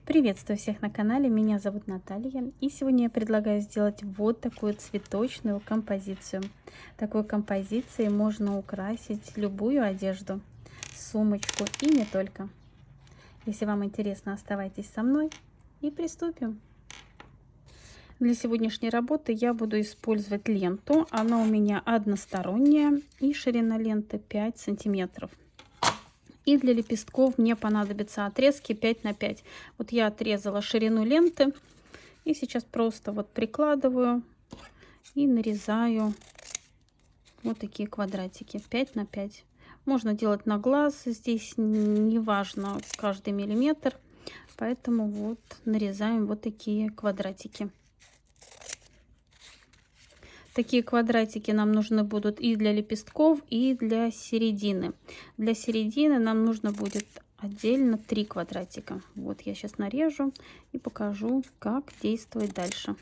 Приветствую всех на канале, меня зовут Наталья, и сегодня я предлагаю сделать вот такую цветочную композицию. Такой композицией можно украсить любую одежду, сумочку и не только. Если вам интересно, оставайтесь со мной и приступим. Для сегодняшней работы я буду использовать ленту, она у меня односторонняя и ширина ленты 5 сантиметров. И для лепестков мне понадобятся отрезки 5 на 5. Вот я отрезала ширину ленты. И сейчас просто вот прикладываю и нарезаю вот такие квадратики 5 на 5. Можно делать на глаз. Здесь не важно каждый миллиметр. Поэтому вот нарезаем вот такие квадратики. Такие квадратики нам нужны будут и для лепестков, и для середины. Для середины нам нужно будет отдельно 3 квадратика. Вот я сейчас нарежу и покажу, как действовать дальше.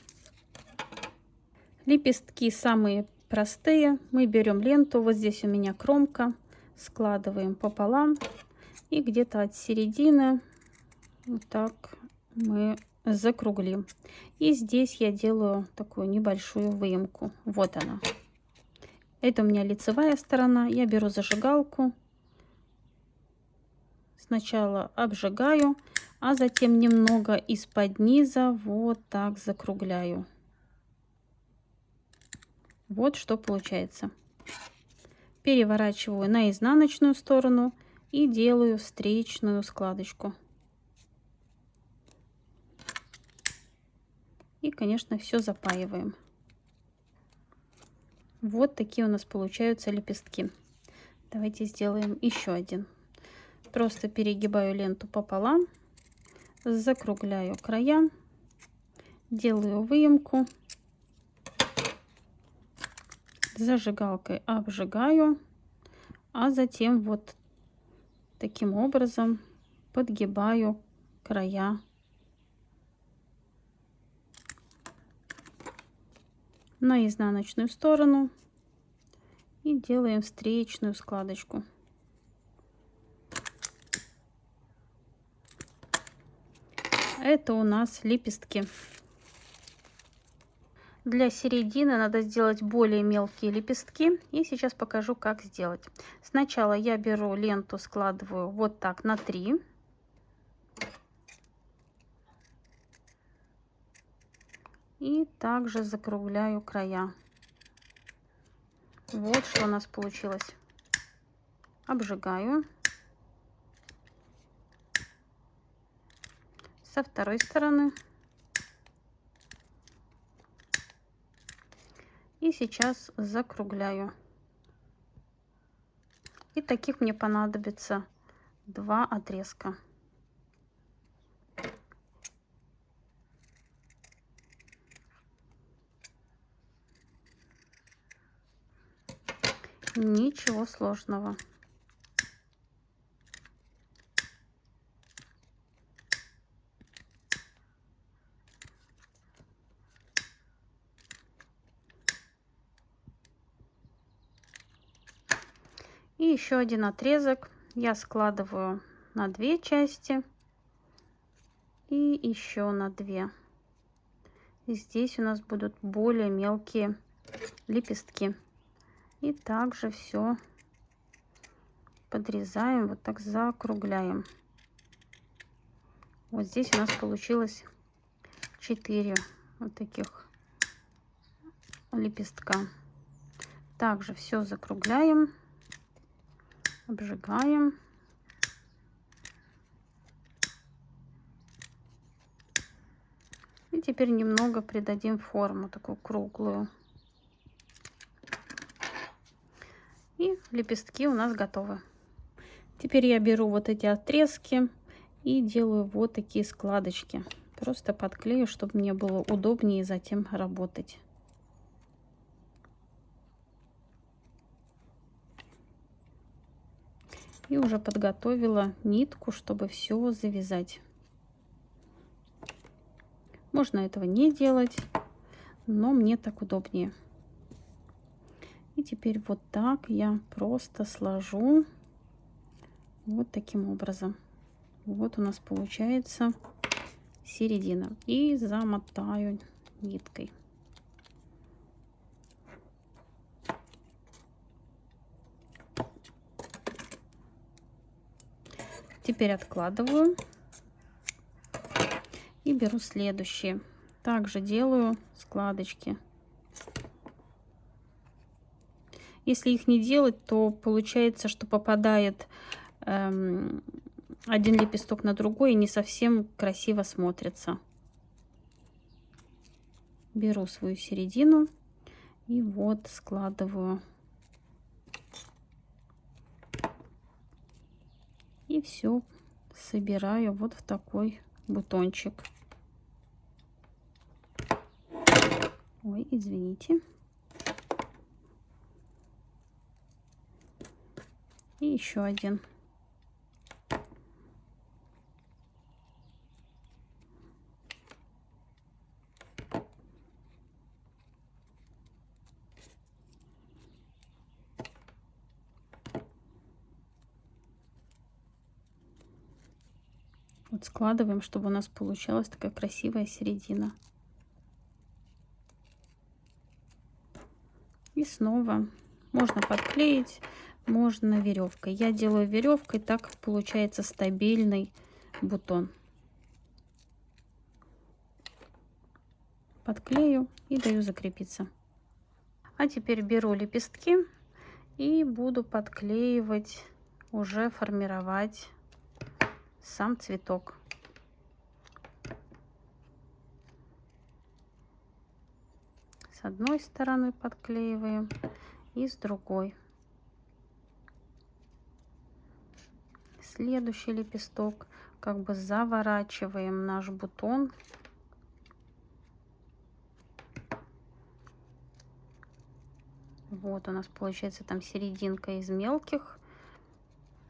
Лепестки самые простые. Мы берем ленту, вот здесь у меня кромка, складываем пополам и где-то от середины вот так мы закруглим. И здесь я делаю такую небольшую выемку. Вот она. Это у меня лицевая сторона. Я беру зажигалку. Сначала обжигаю, а затем немного из-под низа вот так закругляю. Вот что получается. Переворачиваю на изнаночную сторону и делаю встречную складочку. И, конечно, все запаиваем. Вот такие у нас получаются лепестки. Давайте сделаем еще один. Просто перегибаю ленту пополам, закругляю края, делаю выемку, зажигалкой обжигаю, а затем вот таким образом подгибаю края на изнаночную сторону и делаем встречную складочку. Это у нас лепестки. Для середины надо сделать более мелкие лепестки. И сейчас покажу, как сделать. Сначала я беру ленту, складываю вот так на 3. И также закругляю края. Вот что у нас получилось. Обжигаю. Со второй стороны. И сейчас закругляю. И таких мне понадобится 2 отрезка. Ничего сложного. И еще один отрезок я складываю на 2 части и еще на 2. И здесь у нас будут более мелкие лепестки. И также все подрезаем, вот так закругляем. Вот здесь у нас получилось 4 вот таких лепестка. Также все закругляем, обжигаем. И теперь немного придадим форму, такую круглую. И лепестки у нас готовы. Теперь я беру вот эти отрезки и делаю вот такие складочки. Просто подклею, чтобы мне было удобнее затем работать. И уже подготовила нитку, чтобы все завязать. Можно этого не делать, но мне так удобнее. И теперь вот так я просто сложу вот таким образом. Вот у нас получается середина. И замотаю ниткой. Теперь откладываю и беру следующие. Также делаю складочки. Если их не делать, то получается, что попадает один лепесток на другой и не совсем красиво смотрится. Беру свою середину и вот складываю. И все собираю вот в такой бутончик. Ой, извините. И еще один. Вот складываем, чтобы у нас получалась такая красивая середина. И снова можно подклеить, можно веревкой. Я делаю веревкой, так получается стабильный бутон. Подклею и даю закрепиться. А теперь беру лепестки и буду подклеивать, уже формировать сам цветок. С одной стороны подклеиваем и с другой. Следующий лепесток как бы заворачиваем наш бутон. Вот у нас получается там серединка из мелких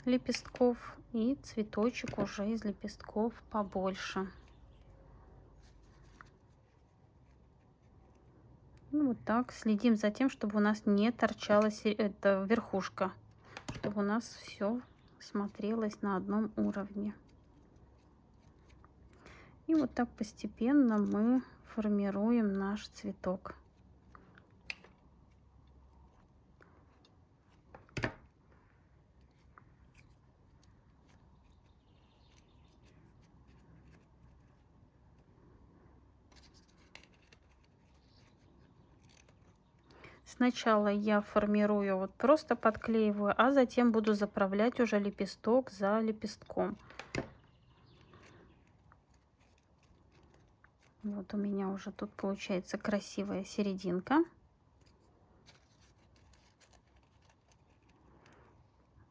лепестков и цветочек уже из лепестков побольше. Ну, вот так следим за тем, чтобы у нас не торчала эта верхушка, чтобы у нас все смотрелось на одном уровне. И вот так постепенно мы формируем наш цветок. Сначала я формирую, вот просто подклеиваю, а затем буду заправлять уже лепесток за лепестком. Вот у меня уже тут получается красивая серединка.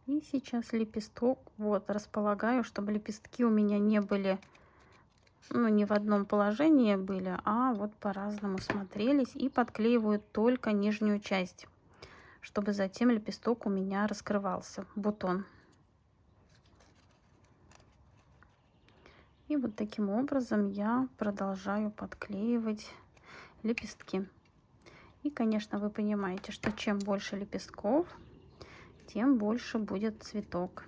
И сейчас лепесток вот располагаю, чтобы лепестки у меня не были, ну, не в одном положении были, а вот по-разному смотрелись. И подклеиваю только нижнюю часть, чтобы затем лепесток у меня раскрывался, бутон. И вот таким образом я продолжаю подклеивать лепестки. И, конечно, вы понимаете, что чем больше лепестков, тем больше будет цветок.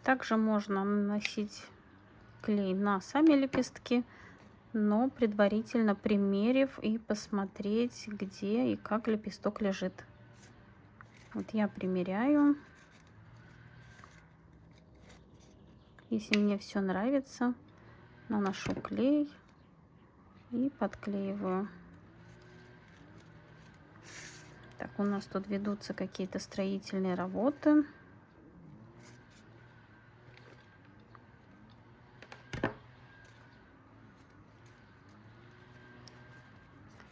Также можно наносить клей на сами лепестки, но предварительно примерив и посмотреть, где и как лепесток лежит. Вот я примеряю. Если мне все нравится, наношу клей и подклеиваю. Так, у нас тут ведутся какие-то строительные работы.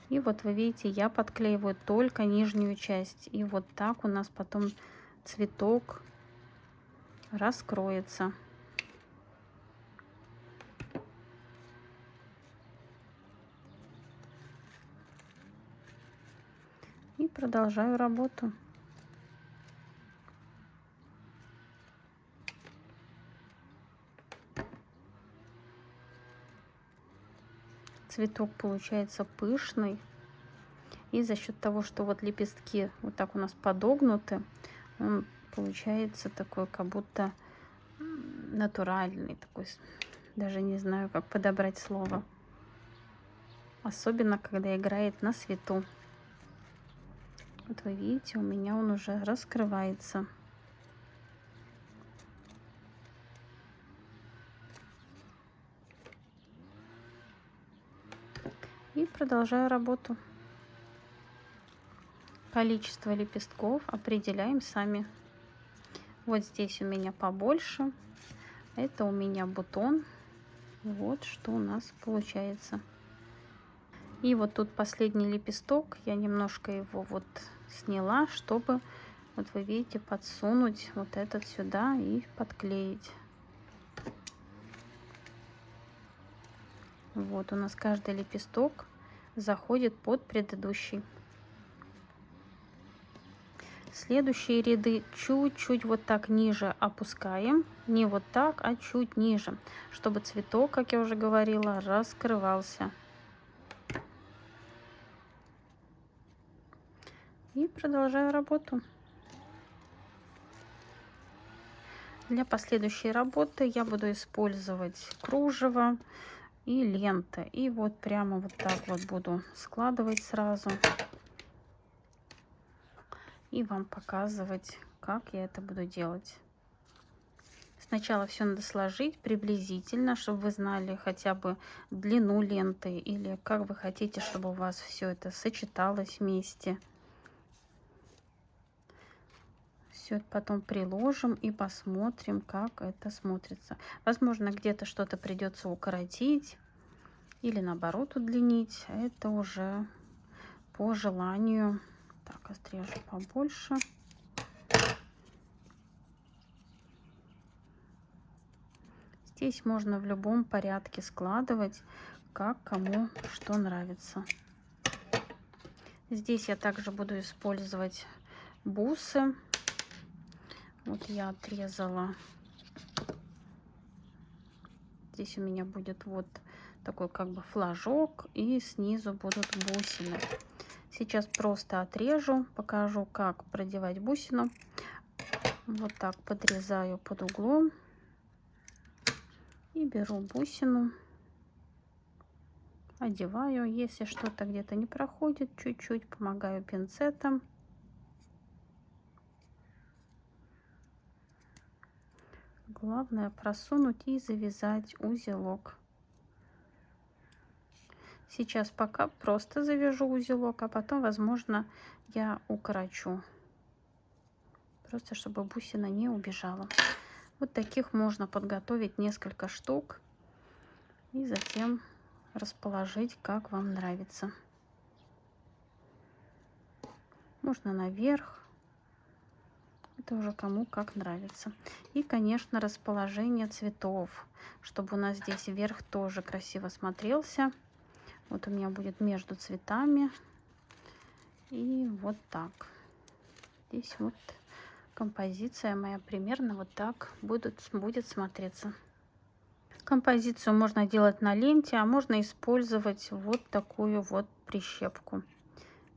И вот вы видите, я подклеиваю только нижнюю часть. И вот так у нас потом цветок раскроется. продолжаю работу. Цветок получается пышный. И за счет того, что вот лепестки вот так у нас подогнуты, он получается такой, как будто натуральный такой. Даже не знаю, как подобрать слово. Особенно, когда играет на свету. Вот вы видите, у меня он уже раскрывается. И продолжаю работу. Количество лепестков определяем сами. Вот здесь у меня побольше. Это у меня бутон. Вот что у нас получается. И вот тут последний лепесток. Я немножко его вот сняла, чтобы, вот вы видите, подсунуть вот этот сюда и подклеить. Вот у нас каждый лепесток заходит под предыдущий. Следующие ряды чуть-чуть вот так ниже опускаем. Не вот так, а чуть ниже, чтобы цветок, как я уже говорила, раскрывался. И продолжаю работу. Для последующей работы я буду использовать кружево и ленты. И вот прямо вот так вот буду складывать сразу. И вам показывать, как я это буду делать. Сначала все надо сложить приблизительно, чтобы вы знали хотя бы длину ленты или как вы хотите, чтобы у вас все это сочеталось вместе. Все это потом приложим и посмотрим, как это смотрится. Возможно, где-то что-то придется укоротить или наоборот удлинить. Это уже по желанию. Так, отрежу побольше. Здесь можно в любом порядке складывать, как кому что нравится. Здесь я также буду использовать бусы. Вот я отрезала. Здесь у меня будет вот такой как бы флажок, и снизу будут бусины. Сейчас просто отрежу, покажу, как продевать бусину. Вот так подрезаю под углом и беру бусину, одеваю. Если что-то где-то не проходит, чуть-чуть помогаю пинцетом. Главное просунуть и завязать узелок. Сейчас пока просто завяжу узелок, а потом, возможно, я укорочу. Просто чтобы бусина не убежала. Вот таких можно подготовить несколько штук. И затем расположить, как вам нравится. Можно наверх. Это уже кому как нравится. И, конечно, расположение цветов, чтобы у нас здесь верх тоже красиво смотрелся. Вот у меня будет между цветами. И вот так. Здесь вот композиция моя примерно вот так будет смотреться. Композицию можно делать на ленте, а можно использовать вот такую вот прищепку.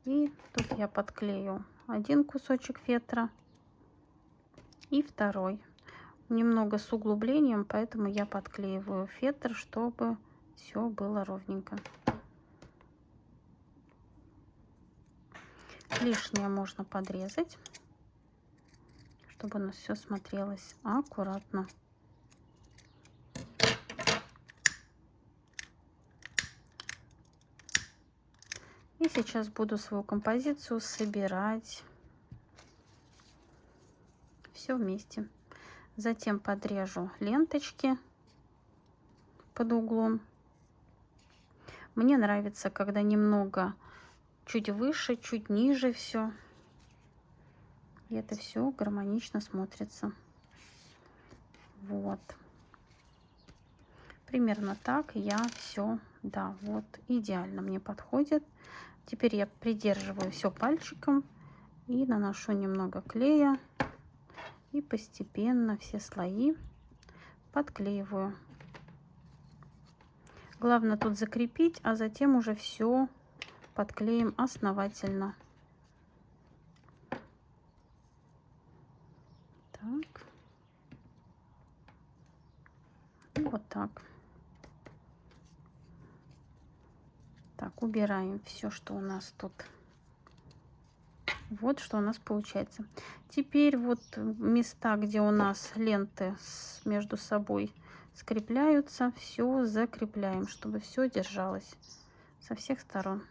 И тут я подклею один кусочек фетра и второй. Немного с углублением, поэтому я подклеиваю фетр, чтобы все было ровненько. Лишнее можно подрезать, чтобы у нас все смотрелось аккуратно. И сейчас буду свою композицию собирать все вместе. Затем подрежу ленточки под углом. Мне нравится, когда немного чуть выше, чуть ниже все. И это все гармонично смотрится. Вот. Примерно так я все Да, вот идеально мне подходит. Теперь я придерживаю все пальчиком и наношу немного клея. И постепенно все слои подклеиваю. Главное тут закрепить, а затем уже все подклеим основательно. Так. И вот так. Так, убираем все, что у нас тут. Вот что у нас получается. Теперь вот места, где у нас ленты между собой скрепляются, все закрепляем, чтобы все держалось со всех сторон.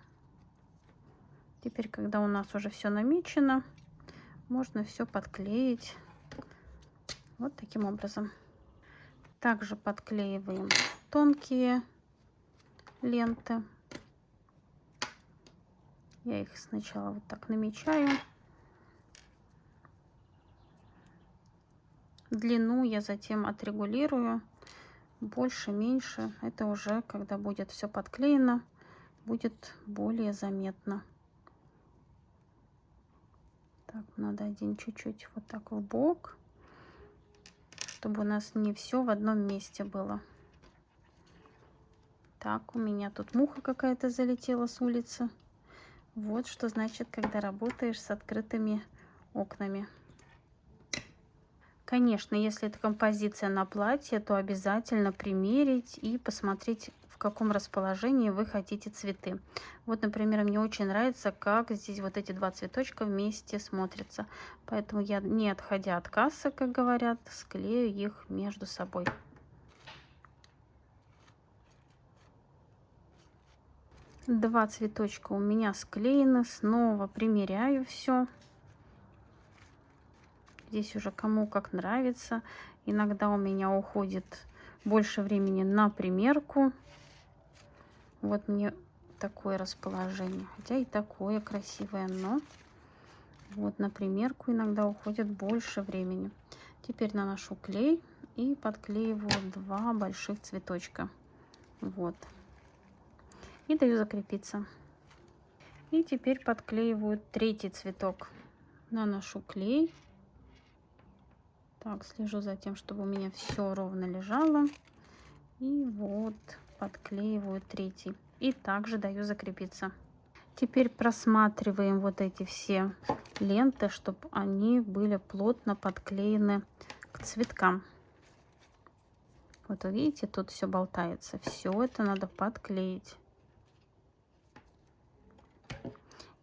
Теперь, когда у нас уже все намечено, можно все подклеить вот таким образом. Также подклеиваем тонкие ленты. Я их сначала вот так намечаю. Длину я затем отрегулирую. Больше, меньше. Это уже, когда будет все подклеено, будет более заметно. Так, надо один чуть-чуть вот так в бок, чтобы у нас не все в одном месте было. Так, у меня тут муха какая-то залетела с улицы. Вот что значит, когда работаешь с открытыми окнами. Конечно, если это композиция на платье, то обязательно примерить и посмотреть, в каком расположении вы хотите цветы. Вот, например, мне очень нравится, как здесь вот эти два цветочка вместе смотрятся. Поэтому я, не отходя от кассы, как говорят, склею их между собой. Два цветочка у меня склеены. Снова примеряю все. Здесь уже кому как нравится. Иногда у меня уходит больше времени на примерку. Вот мне такое расположение. Хотя и такое красивое, но вот на примерку иногда уходит больше времени. Теперь наношу клей и подклеиваю два больших цветочка. Вот. И даю закрепиться. И теперь подклеиваю третий цветок. Наношу клей. Так, слежу за тем, чтобы у меня все ровно лежало. И вот подклеиваю третий. И также даю закрепиться. Теперь просматриваем вот эти все ленты, чтобы они были плотно подклеены к цветкам. Вот вы видите, тут все болтается. Все это надо подклеить.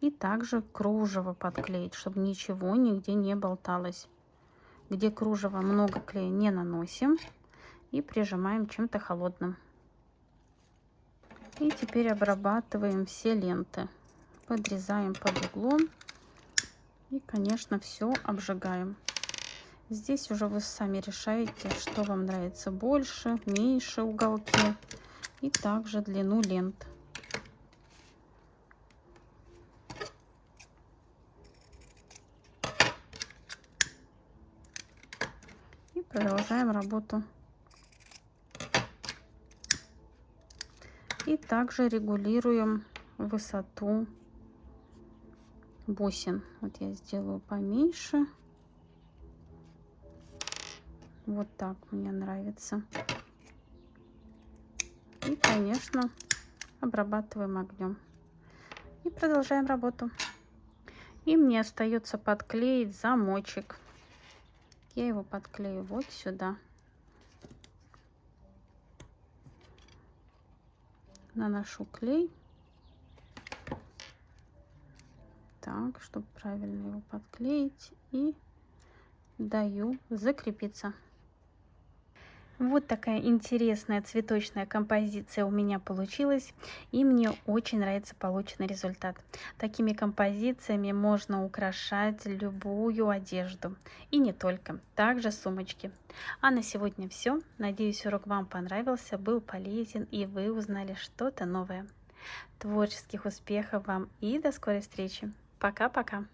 И также кружево подклеить, чтобы ничего нигде не болталось. Где кружева много клея не наносим и прижимаем чем-то холодным. И теперь обрабатываем все ленты. Подрезаем под углом и, конечно, все обжигаем. Здесь уже вы сами решаете, что вам нравится больше, меньше уголки и также длину лент. И продолжаем работу. И также регулируем высоту бусин. Вот я сделаю поменьше. Вот так мне нравится. И, конечно, обрабатываем огнем. И продолжаем работу. И мне остается подклеить замочек. Я его подклею вот сюда. Наношу клей. Так, чтобы правильно его подклеить. И даю закрепиться. Вот такая интересная цветочная композиция у меня получилась, и мне очень нравится полученный результат. Такими композициями можно украшать любую одежду, и не только, также сумочки. А на сегодня все. Надеюсь, урок вам понравился, был полезен, и вы узнали что-то новое. Творческих успехов вам и до скорой встречи. Пока-пока!